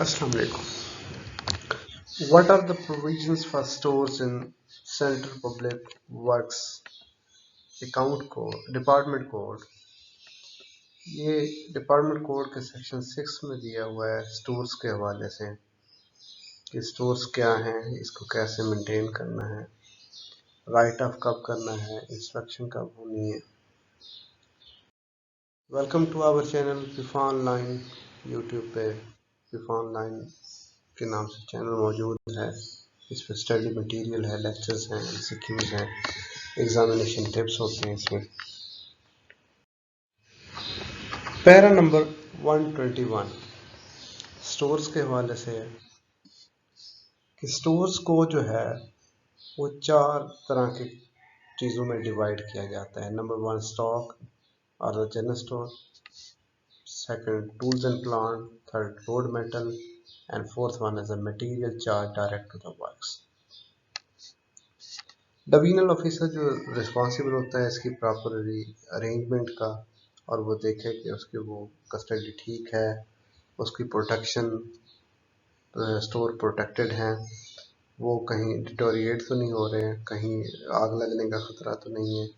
Assalamu alaikum. What are the provisions for stores in Central Public Works Account Code, Department Code? ये department code के section 6 में दिया हुआ है stores के हवाले से कि स्टोर्स क्या हैं, इसको कैसे मेंटेन करना है, राइट ऑफ कब करना है, इंस्पेक्शन कब होनी है। Welcome to our channel FIFA online. YouTube पे फिफा ऑनलाइन के नाम से चैनल मौजूद है। इस पर स्टडी मटेरियल है, लेक्चर्स हैं, एमसीक्यूज हैं, एग्जामिनेशन टिप्स होते हैं इसमें। पैरा नंबर 121 स्टोर्स के हवाले से है कि स्टोर्स को जो है वो चार तरह की चीज़ों में डिवाइड किया जाता है। नंबर 1 स्टॉक और the general store, second tools and plant, third road metal and fourth one is a material charge direct to the works. Divisional officer जो रिस्पॉन्सिबल होता है इसकी प्रॉपर अरेंजमेंट का, और वो देखे कि उसकी वो कस्टडी ठीक है, उसकी प्रोटेक्शन, स्टोर प्रोटेक्टेड हैं, वो कहीं डिटोरिएट तो नहीं हो रहे हैं, कहीं आग लगने का खतरा तो नहीं है।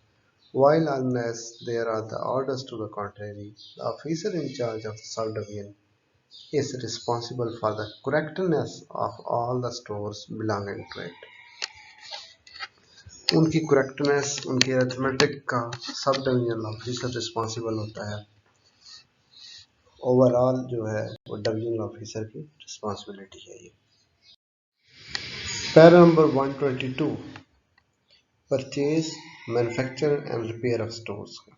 While unless there are the orders to the contrary, the officer in charge of the subdivision is responsible for the correctness of all the stores belonging to it. उनकी करेक्टनेस, उनकी अरिथमेटिक का सब डिवीजनल ऑफिसर रिस्पॉन्सिबल होता है। Overall जो है वो divisional officer की रिस्पॉन्सिबिलिटी है ये। Para number 122 purchase, manufacture and repair of stores का।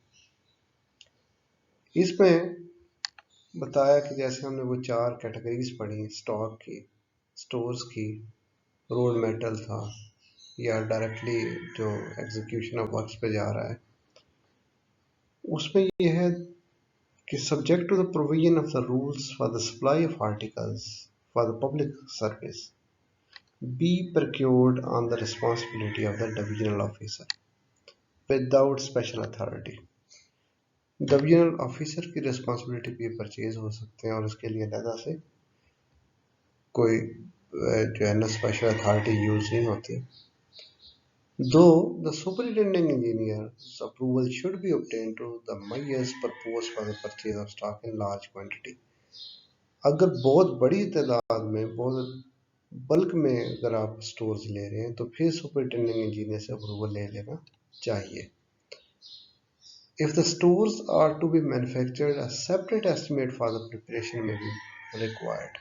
इसमें बताया कि जैसे हमने वो चार कैटेगरीज पढ़ी, स्टॉक की, स्टोर्स की, रोड मेटल था, या डायरेक्टली जो एग्जीक्यूशन ऑफ वर्क्स पे जा रहा है, उसमें ये है कि subject to the provision of the rules for the supply of articles for the public service be procured on the responsibility of the divisional officer without special authority। Divisional officer की responsibility पे purchase हो सकते हैं और उसके लिए अलग से कोई जो है ना स्पेशल अथॉरिटी यूज नहीं होती। Though the superintending engineer's approval should be obtained to the mayors proposed for the purchase of stock in large quantity। अगर बहुत बड़ी तादाद में, बहुत बल्क में अगर आप स्टोर्स ले रहे हैं तो फिर सुपरिटेंडिंग इंजीनियर से अप्रूवल ले लेना चाहिए। If the stores are to be manufactured, a separate estimate for the preparation may be required,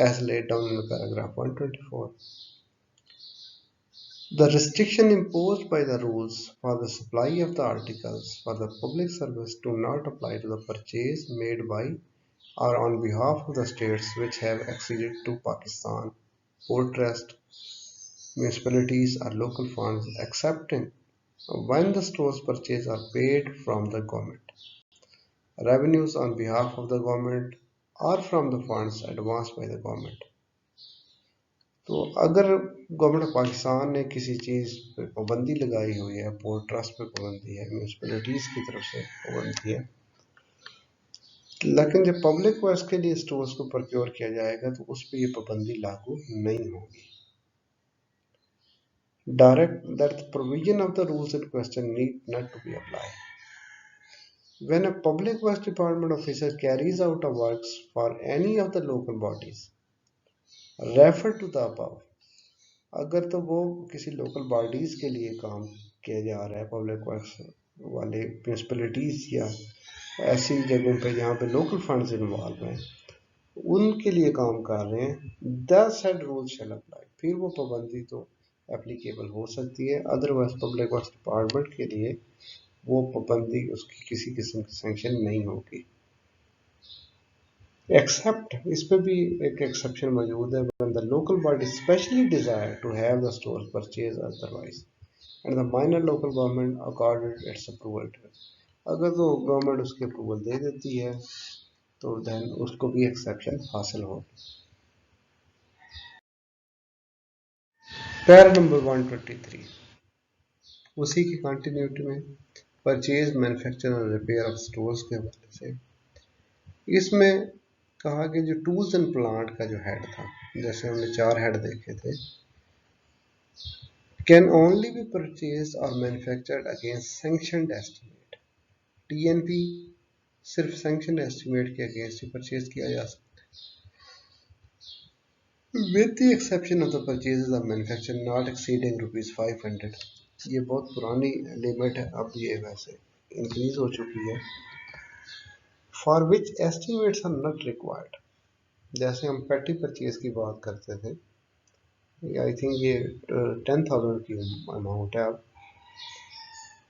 as laid down in paragraph 124. The restriction imposed by the rules for the supply of the articles for the public service do not apply to the purchase made by or on behalf of the states which have acceded to Pakistan, port trust, municipalities or local funds, excepting when the stores purchase are paid from the government, revenues on behalf of the government or from the funds advanced by the government। तो अगर government of Pakistan ने किसी चीज़ पे पाबंदी लगाई हुई है, port trust पे पाबंदी है, म्यूनसिपलिटीज़ की तरफ से पाबंदी है, लेकिन जब पब्लिक वर्क्स के लिए स्टोर्स को प्रोक्योर किया जाएगा तो उस पर ये पाबंदी लागू नहीं होगी। Direct that the provision of the rules in question need not to be applied. When a public works department officer carries out a works for any of the local bodies refer to the above, अगर तो वो किसी local bodies के लिए काम किया जा रहा है, पब्लिक वर्क्स वाले म्यूनसिपलिटीज या ऐसी जगहों पे जहाँ पे लोकल फंड्स इन्वॉल्व हैं, उनके लिए काम कर रहे हैं, the said rule shall apply, फिर वो पाबंदी तो एप्लीकेबल हो सकती है। अदरवाइज पब्लिक वर्क्स डिपार्टमेंट के लिए वो पाबंदी, उसकी किसी किस्म की सैंक्शन नहीं होगी। एक्सेप्ट, इस पे भी एक एक्सेप्शन मौजूद है, when the local body specially desire to have the store purchase otherwise and the minor local government accorded its approval to. अगर तो गवर्नमेंट उसकी अप्रूवल दे देती है तो देन उसको भी एक्सेप्शन हासिल होगी। पैरा नंबर 123 उसी की कंटिन्यूटी में परचेज, मैन्युफैक्चर और रिपेयर ऑफ स्टोर्स के हवाले से। इसमें कहा कि जो टूल्स एंड प्लांट का जो हेड था, जैसे हमने 4 हेड देखे थे, कैन ओनली बी परचेज और manufactured against sanctioned estimate. TNP सिर्फ सैंक्शन एस्टिमेट के अगेंस्ट ही परचेज किया जा सकता है, with the exception of the purchases of manufacture not exceeding ₹500। ये बहुत पुरानी लिमिट है, अब ये वैसे इंक्रीज हो चुकी है। For which estimates are not required. जैसे हम पेटी परचेज की बात करते थे, आई थिंक ये 10,000 की अमाउंट है अब,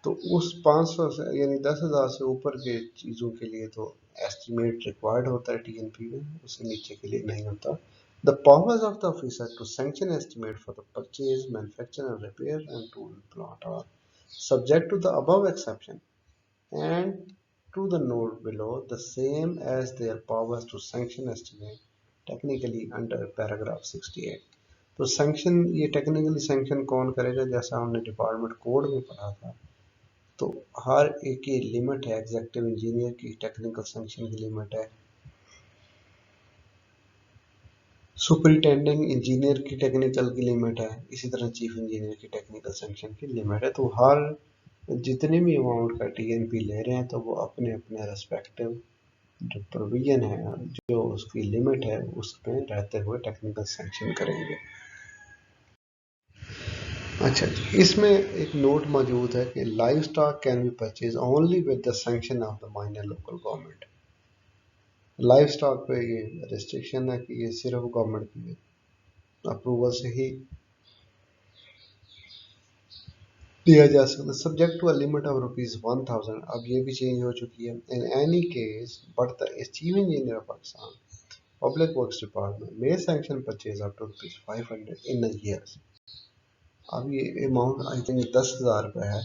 तो उस 500 से यानी 10,000 से ऊपर के चीज़ों के लिए तो एस्टिमेट रिक्वायर्ड होता है टीएनपी में, उससे नीचे के लिए नहीं होता। The powers of the officer to sanction estimate for the purchase, manufacture and repair and tool plant are subject to the above exception and to the note below the same as their powers to sanction estimate technically under paragraph 68। तो sanction, ये technically sanction कौन करेगा, जैसा हमने department code में पढ़ा था, तो हर एक की लिमिट है। एग्जेक्टिव इंजीनियर की टेक्निकल सैंक्शन की लिमिट है, सुपरिटेंडिंग इंजीनियर की टेक्निकल की लिमिट है, इसी तरह चीफ इंजीनियर की टेक्निकल सैंक्शन की लिमिट है। तो हर जितने भी अमाउंट का टीएनपी ले रहे हैं तो वो अपने अपने रेस्पेक्टिव जो प्रोविजन है, जो उसकी लिमिट है, उसमें रहते हुए टेक्निकल सैंक्शन करेंगे। अच्छा जी, इसमें एक नोट मौजूद है कि live stock can be purchase only with the sanction of the minor local government. Live stock पे ये रिस्ट्रिक्शन है कि ये सिर्फ गवर्नमेंट की अप्रूवल से ही दिया जा सकता है, subject to a limit of ₹1000। अब ये भी चेंज हो चुकी है। In any case but the chief engineer of Pakistan public works department may sanction purchase up to ₹500 in a year. अब ये अमाउंट आई थिंक 10,000 रुपये है।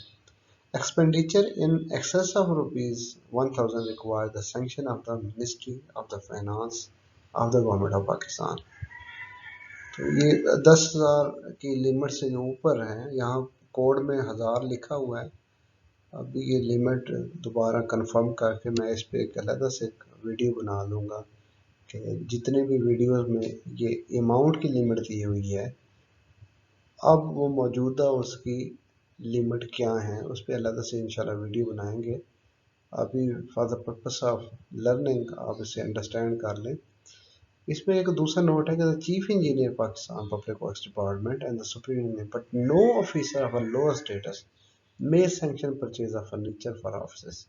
Expenditure in excess of ₹1000 require the sanction of the ministry of the finance of the government of Pakistan. तो ये 10,000 की limit से जो ऊपर है, यहाँ कोड में 1000 लिखा हुआ है। अभी ये लिमिट दोबारा कंफर्म करके मैं इस पे एक अलग से एक वीडियो बना लूँगा कि जितने भी वीडियोस में ये अमाउंट की लिमिट दी हुई है, अब वो मौजूदा उसकी लिमिट क्या है, उस पर अलग से इंशाल्लाह वीडियो बनाएंगे। अभी for the purpose of learning आप इसे अंडरस्टैंड कर लें। इसमें एक दूसरा नोट है कि the chief engineer Pakistan public works department and the superintendent but no officer of a lower status may sanction purchase of furniture for office.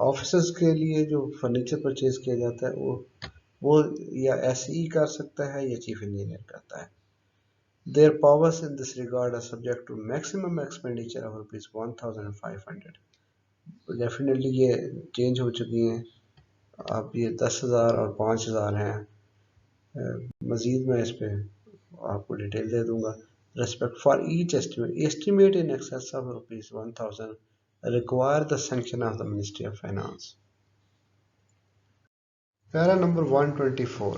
Officers के लिए जो फर्नीचर परचेज किया जाता है वो या एसई कर सकता है या चीफ इंजीनियर करता है। Their powers in this regard are subject to maximum expenditure of ₹1,500। तो डेफिनेटली ये चेंज हो चुकी हैं, अब ये 10,000 और 5,000 हैं। मजीद मैं इस पे आपको डिटेल दे दूंगा। Respect for each estimate in excess of ₹1,000 require the sanction of the Ministry of Finance। Para number 124।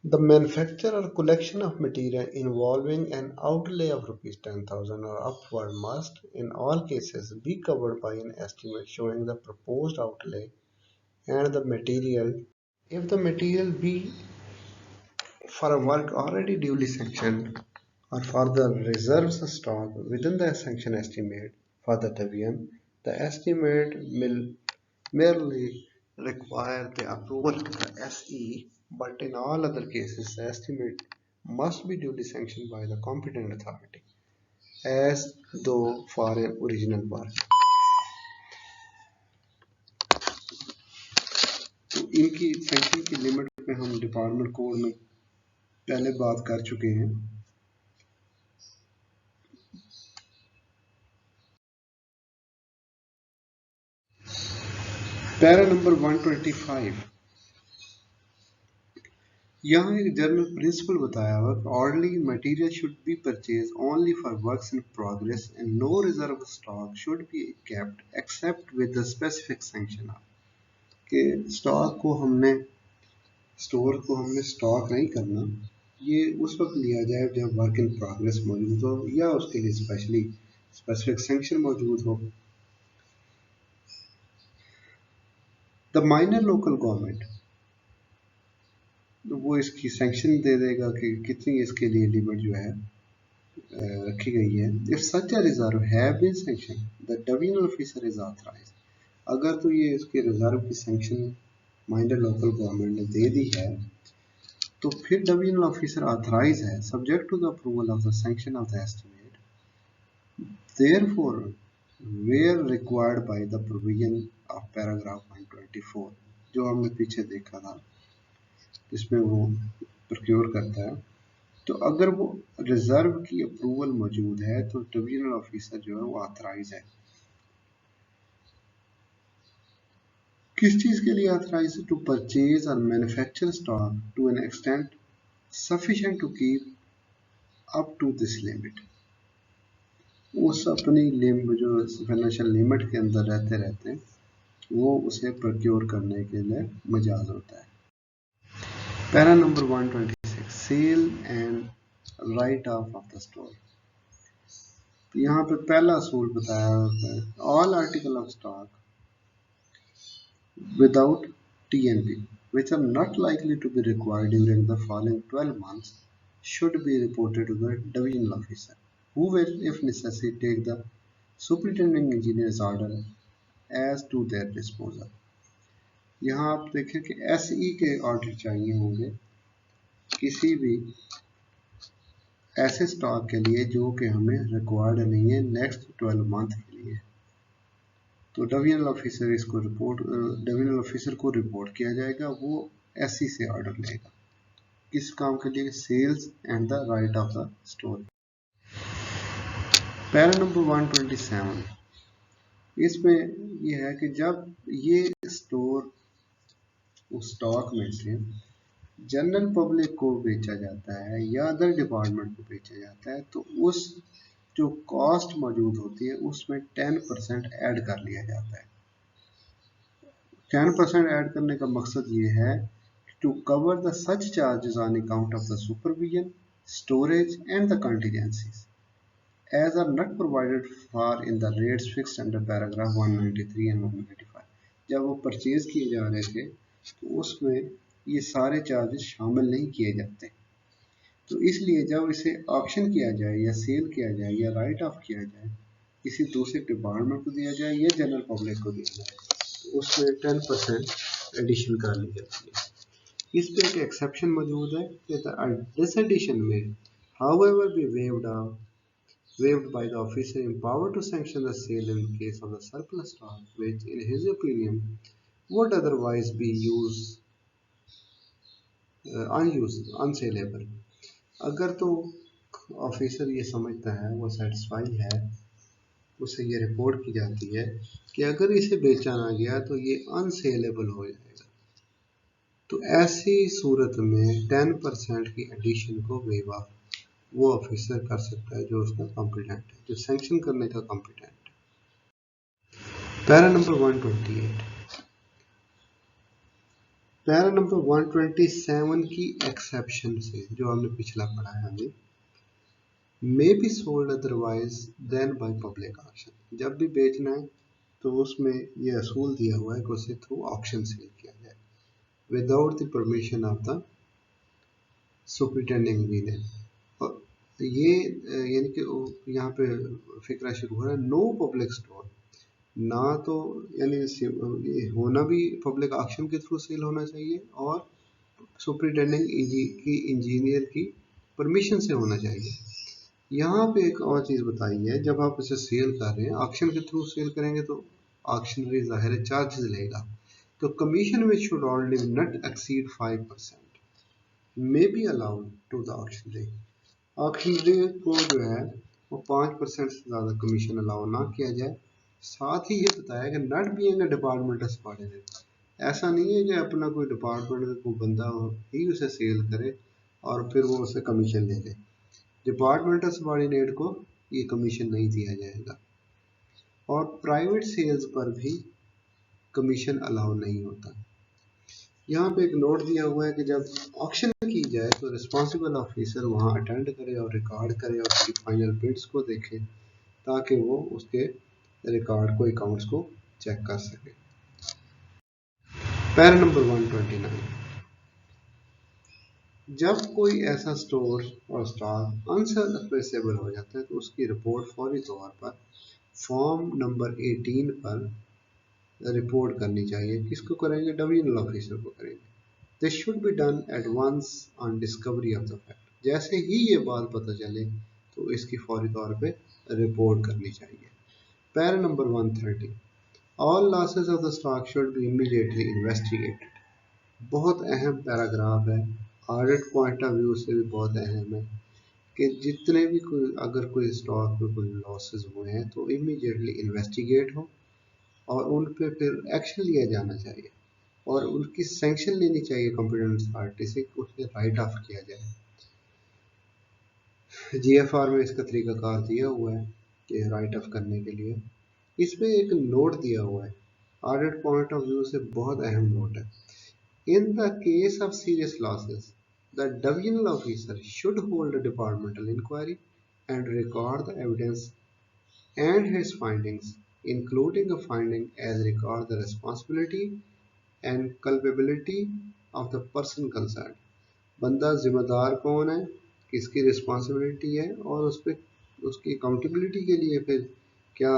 The manufacture or collection of material involving an outlay of ₹10,000 or upward must, in all cases, be covered by an estimate showing the proposed outlay and the material. If the material be for a work already duly sanctioned or for the reserves stock within the sanction estimate for the division, the estimate will merely require the approval of the SE, but in all other cases, the estimate must be duly sanctioned by the competent authority, as though for an original work। तो इनकी sanction की limit पे हम department code में पहले बात कर चुके हैं। पैरा नंबर 125, यहाँ एक जनरल प्रिंसिपल बताया हुआ कि orderly material should be purchase only for works in progress and no reserve stock should be kept except with the specific sanction of. कि स्टॉक को हमने स्टोर को हमने स्टॉक नहीं करना, ये उस वक्त लिया जाए जब वर्क इन प्रोग्रेस मौजूद हो या उसके लिए स्पेशली स्पेसिफिक सैंक्शन मौजूद हो। द माइनर लोकल गवर्नमेंट वो इसकी सैंक्शन दे देगा कि कितनी इसके लिए लिमिट जो है रखी गई है। If such a reserve have been sanction the divisional officer is authorised, अगर तो ये इसके रिजर्व की सैंक्शन माइनर लोकल गवर्नमेंट ने दे दी है तो फिर डिविजनल ऑफिसर ऑथराइज है subject to the approval of the sanction of the estimate, therefore where required by the provision of paragraph 124 जो हमने पीछे देखा था जिसमें वो प्रोक्योर करता है। तो अगर वो रिजर्व की अप्रूवल मौजूद है तो डिविजनल ऑफिसर जो है वो ऑथराइज है। किस चीज के लिए ऑथराइज है? टू परचेज और manufacture stock to an extent sufficient to keep up to this limit, उस अपनी जो फाइनेंशियल लिमिट के अंदर रहते रहते वो उसे प्रोक्योर करने के लिए मजाज होता है। Para number 126 sale and write off the store. यहाँ पे पहला असूल बताया होता है all article of stock without TNP which are not likely to be required during the following 12 months should be reported to the divisional officer who will if necessary take the superintending engineer's order as to their disposal। यहाँ आप देखें कि SE के order चाहिए होंगे किसी भी ऐसे स्टॉक के लिए जो कि हमें रिक्वायर्ड नहीं है नेक्स्ट 12 मंथ के लिए, तो डिविजनल ऑफिसर इसको डिविजनल ऑफिसर को रिपोर्ट किया जाएगा, वो SE से ऑर्डर लेगा किस काम के लिए? Sales and the write off the store. Para number 127 इसमें यह है कि जब ये स्टोर उस स्टॉक में से जनरल पब्लिक को बेचा जाता है या अदर डिपार्टमेंट को बेचा जाता है तो उस जो कॉस्ट मौजूद होती है उसमें 10% ऐड कर लिया जाता है। 10% ऐड करने का मकसद ये है to cover the such charges on account of the supervision, storage and the contingencies as are not provided for in the rates fixed under paragraph 193 and 195। जब वो परचेज किए जा रहे थे तो उसमें ये सारे चार्जेस शामिल नहीं किए जाते, तो इसलिए जब इसे ऑक्शन किया जाए या सेल किया जाए या राइट ऑफ किया जाए किसी दूसरे डिपार्टमेंट को दिया जाए या जनरल पब्लिक को दिया जाए तो उसमें 10% एडिशन कर ली जाती है। इस पे एक एक्सेप्शन मौजूद है कि दिस एडिशन में however be waived by the officer empowered to sanction the sale in case of the surplus stock which in his opinion would otherwise be unsaleable। अगर तो ऑफिसर ये समझता है वो सेटिस्फाई है उसे ये रिपोर्ट की जाती है कि अगर इसे बेचा ना गया तो ये अनसेलेबल हो जाएगा, तो ऐसी सूरत में 10% की एडिशन को वेव ऑफ वो ऑफिसर कर सकता है जो उसका कॉम्पिटेंट है, जो सैंक्शन करने का कॉम्पिटेंट है। पैरा नंबर 128 पैरा नंबर 127 की एक्सेप्शन से जो हमने पिछला पढ़ा है अभी may be sold otherwise than by public auction, जब भी बेचना है तो उसमें ये असूल दिया हुआ है कि उसे थ्रू ऑक्शन सेल किया जाए without the permission of the superintending engineer. और ये यानी कि यहाँ पे फिक्रा शुरू हो रहा है नो पब्लिक स्टोर, ना तो यानी होना भी पब्लिक ऑक्शन के थ्रू सेल होना चाहिए और सुपरिटेंडिंग की इंजीनियर की परमिशन से होना चाहिए। यहाँ पे एक और चीज़ बताई है जब आप इसे सेल कर रहे हैं ऑक्शन के थ्रू सेल करेंगे तो ऑक्शनरी ज़ाहिर है चार्जेस लेगा, तो commission which should already not exceed 5% may be allowed to the auctionary. Auctionary को जो है वो 5% से ज़्यादा कमीशन अलाउ ना किया जाए। साथ ही ये बताया कि not being a departmental subordinate, ऐसा नहीं है कि अपना कोई डिपार्टमेंट का कोई बंदा ही उसे सेल करे और फिर वो उसे कमीशन ले ले, डिपार्टमेंटल सबऑर्डिनेट को ये कमीशन नहीं दिया जाएगा। और प्राइवेट सेल्स पर भी कमीशन अलाउ नहीं होता। यहाँ पे एक नोट दिया हुआ है कि जब ऑक्शन की जाए तो रिस्पॉन्सिबल ऑफिसर वहाँ अटेंड करे और रिकॉर्ड करे और उसकी फाइनल बिड्स को देखे ताकि वो उसके रिकॉर्ड को अकाउंट्स को चेक कर सके। पैरा नंबर 129, जब कोई ऐसा स्टोर और स्टॉक अनसर्विसेबल हो जाता है तो उसकी रिपोर्ट फौरी तौर पर फॉर्म नंबर 18 पर रिपोर्ट करनी चाहिए। किसको करेंगे? डिवीजनल ऑफिसर को करेंगे। This should be done at once on discovery of the fact. जैसे ही ये बात पता चले तो इसकी फौरी तौर पे रिपोर्ट करनी चाहिए। Para number 130, all losses of the stock should B immediately investigated. बहुत अहम पैराग्राफ है, ऑडिट पॉइंट ऑफ व्यू से भी बहुत अहम है कि जितने भी कोई अगर कोई स्टॉक में कोई लॉसेस हुए हैं तो इमीडिएटली इन्वेस्टिगेट हो और उन पे फिर एक्शन लिया जाना चाहिए और उनकी सैंक्शन लेनी चाहिए कॉम्पिटेंट अथॉरिटी से, उसे राइट ऑफ किया जाए। जीएफआर में इसका तरीकाकार दिया हुआ है कि राइट ऑफ करने के लिए। इसमें एक नोट दिया हुआ है, ऑडिट पॉइंट ऑफ व्यू से बहुत अहम नोट है। In the case of serious losses the divisional officer should hold a departmental inquiry and record the evidence and his findings, including a finding as regard the responsibility and culpability of the person concerned। बंदा जिम्मेदार कौन है, किसकी responsibility है और उस पर उसकी अकाउंटेबिलिटी के लिए फिर क्या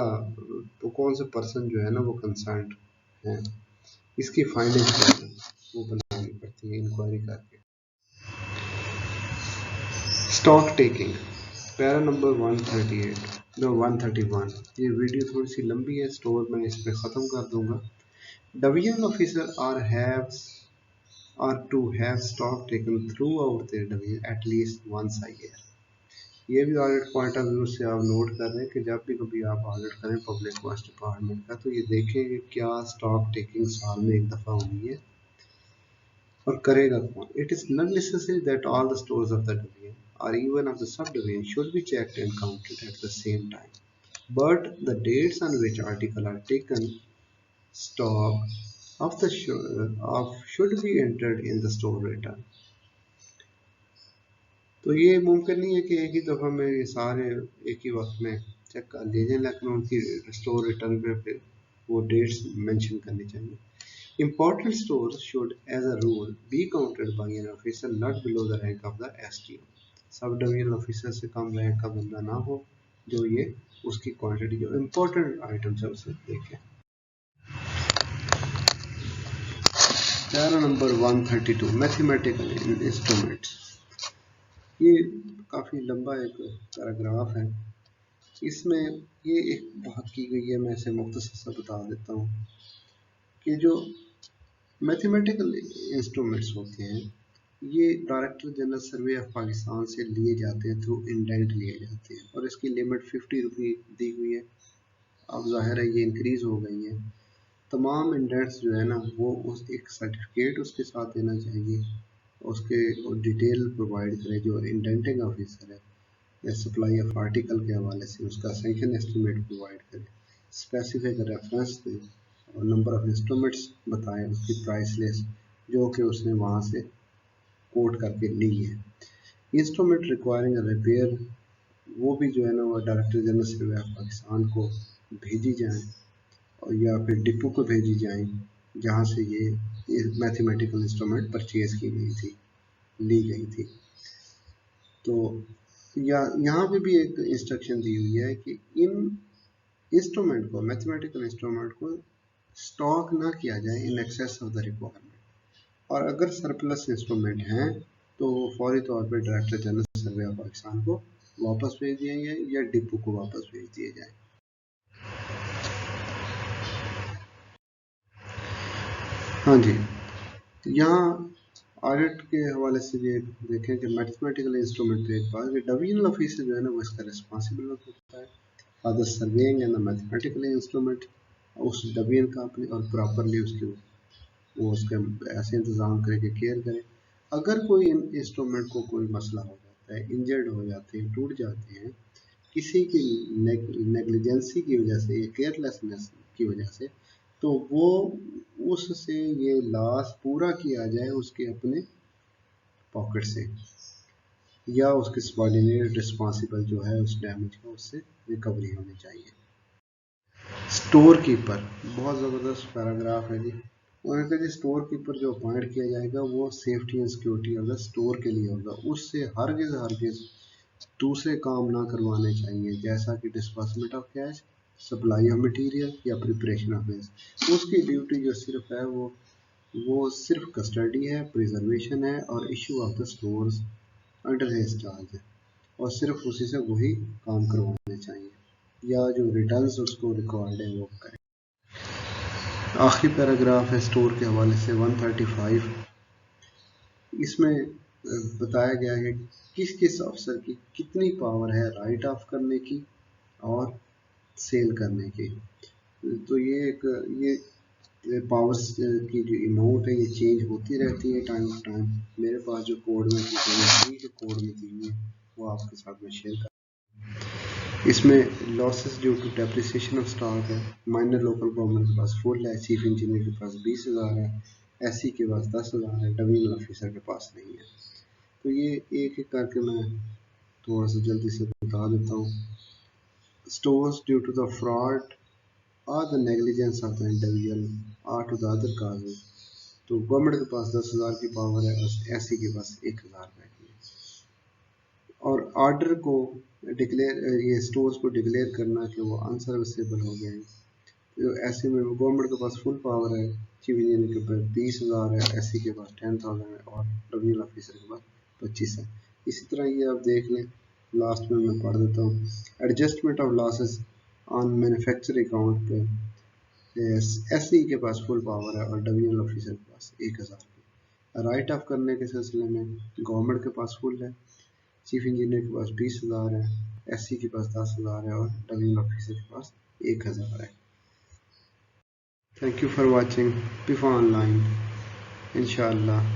तो कौन से पर्सन जो है ना वो कंसर्न है, इसकी फाइंडिंग क्या है वो बनानी पड़ती है इंक्वायरी करके। Stock taking, para number 131। ये वीडियो थोड़ी सी लंबी है, स्टोर मैं इस पर ख़त्म कर दूंगा। Divisional officer are to have stock taken throughout their division at least once a year. ये भी ऑडिट पॉइंट ऑफ व्यू से आप नोट कर रहे हैं कि जब भी कभी आप ऑडिट करें पब्लिक ट्रस्ट डिपार्टमेंट का तो ये देखें कि क्या स्टॉक टेकिंग साल में एक दफ़ा हुई है और करेगा कौन। It is not necessary that all the stores of the division or even of the subdivision should be checked and counted at the same time, but the dates on which articles are taken stock of the should be entered in the store return। तो ये मुमकिन नहीं है कि एक ही दफ़ा में ये सारे एक ही वक्त में चेक कर लिए जाए, लेकिन उनकी स्टोर रिटर्न पे फिर वो डेट्स मेंशन करनी चाहिए। Important stores should, as a rule, be counted by an officer not below the rank of the SDO। Sub division officer से कम रैंक का बंदा ना हो जो ये उसकी क्वांटिटी जो इम्पोर्टेंट आइटम्स है उसे देखें। Para number 132, mathematical instruments. ये काफ़ी लंबा एक पैराग्राफ है, इसमें ये एक बात की गई है, मैं इसे मुख्तसर सा बता देता हूँ कि जो मैथमेटिकल इंस्ट्रूमेंट्स होते हैं ये director general survey of Pakistan से लिए जाते हैं, थ्रू इंडेंट लिए जाते हैं और इसकी लिमिट 50 रुपये दी हुई है। अब जाहिर है ये इंक्रीज़ हो गई है। तमाम इंडेंट्स जो है ना वो उस एक सर्टिफिकेट उसके साथ देना चाहिए, उसके डिटेल प्रोवाइड करें जो इंडेंटिंग ऑफिसर है या सप्लाई ऑफ आर्टिकल के हवाले से उसका सैंक्शन एस्टिमेट प्रोवाइड करें, स्पेसिफिक रेफरेंस दें और नंबर ऑफ इंस्ट्रूमेंट्स बताएं, उसकी प्राइस लिस्ट जो कि उसने वहाँ से कोट करके ली है। इंस्ट्रूमेंट रिक्वायरिंग रिपेयर वो भी जो है ना वो director general survey of Pakistan को भेजी जाए और या फिर डिपो को भेजी जाए जहाँ से ये मैथमेटिकल इंस्ट्रूमेंट परचेज की गई थी, ली गई थी। तो या यहाँ पे भी एक इंस्ट्रक्शन दी हुई है कि इन इंस्ट्रूमेंट को मैथमेटिकल इंस्ट्रूमेंट को स्टॉक ना किया जाए इन एक्सेस ऑफ द रिक्वायरमेंट, और अगर सरप्लस इंस्ट्रूमेंट हैं तो फौरी तौर पर director general survey of Pakistan को वापस भेज दिए जाए या डिपो को वापस भेज दिए जाए। हाँ जी, यहाँ ऑडिट के हवाले से भी देखें कि मैथमेटिकल इंस्ट्रूमेंट पे एक बात कि डिवीजनल ऑफिसर जो है ना वो इसका रिस्पॉन्सिबल होता है for the surveying and the mathematical instrument, उस डिवीजन का अपने और प्रॉपरली उसके वो उसके ऐसे इंतज़ाम करे कि केयर करे। अगर कोई इंस्ट्रूमेंट को कोई मसला हो जाता है, इंजर्ड हो जाते हैं, टूट जाते हैं किसी की नेग्लिजेंसी की वजह से या केयरलेसनेस की वजह से, तो वो उससे ये लॉस पूरा किया जाए उसके अपने पॉकेट से या उसके सबॉर्डिनेट रिस्पॉन्सिबल जो है उस डैमेज का उससे रिकवरी होनी चाहिए। स्टोर कीपर बहुत ज़बरदस्त पैराग्राफ है जी। और अगर स्टोर कीपर जो अपॉइंट किया जाएगा वो safety and security of the store के लिए होगा, उससे हरगिज़ दूसरे काम ना करवाने चाहिए, जैसा कि disbursement of cash, supply of material या प्रिपरेशन ऑफ वेस्ट। उसकी ड्यूटी जो सिर्फ है वो सिर्फ कस्टडी है, प्रिजर्वेशन है और issue of the stores under his charge है, और सिर्फ उसी से वही काम करवाने चाहिए, या जो रिटर्न्स उसको रिकॉर्ड है वो करें। आखिरी पैराग्राफ है स्टोर के हवाले से 135। इसमें बताया गया है किस किस अफसर की कितनी पावर है राइट ऑफ करने की और सेल करने की। तो ये पावर्स की जो अमाउंट है ये चेंज होती रहती है टाइम टू टाइम। मेरे पास जो कोड में दी हुई है वो आपके साथ में शेयर कर। इसमें losses due to depreciation of stock है, माइनर लोकल गवर्नमेंट के पास फुल है, चीफ इंजीनियर के पास 20,000 है, एससी के पास 10,000 है, डिवीजनल ऑफिसर के पास नहीं है। तो ये एक एक करके मैं थोड़ा सा जल्दी से बता देता हूँ। Stores due to the fraud और the negligence of the individual are to the other causes. तो गवर्नमेंट के पास 10,000 की पावर है और एससी के पास 1,000 की है। और ऑर्डर को डिक्लेयर, ये स्टोर्स को डिक्लेयर करना कि वो अनसर्विसेबल हो गए हैं। तो ऐसे में गवर्नमेंट के पास फुल पावर है, चीफ इंजीनियर के पास 20,000 है, एससी के पास 10,000 है और डिवीजनल ऑफिसर के पास 25 है। इसी तरह ये आप देख लें, लास्ट में मैं पढ़ देता हूँ। Adjustment of losses on manufacture account पे एससी के पास फुल पावर है और डिवीजनल ऑफिसर के पास 1,000 की। राइट ऑफ करने के सिलसिले में गवर्नमेंट के पास फुल है, चीफ इंजीनियर के पास 20,000 है, एससी के पास 10,000 है और डिवीजनल ऑफिसर के पास 1,000 है। Thank you for watching PIFA online. इंशाल्लाह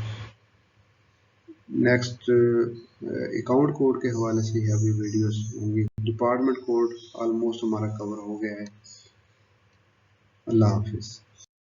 नेक्स्ट अकाउंट कोड के हवाले से ही अभी वीडियोस होंगी। डिपार्टमेंट कोड ऑलमोस्ट हमारा कवर हो गया है। अल्लाह हाफिज़।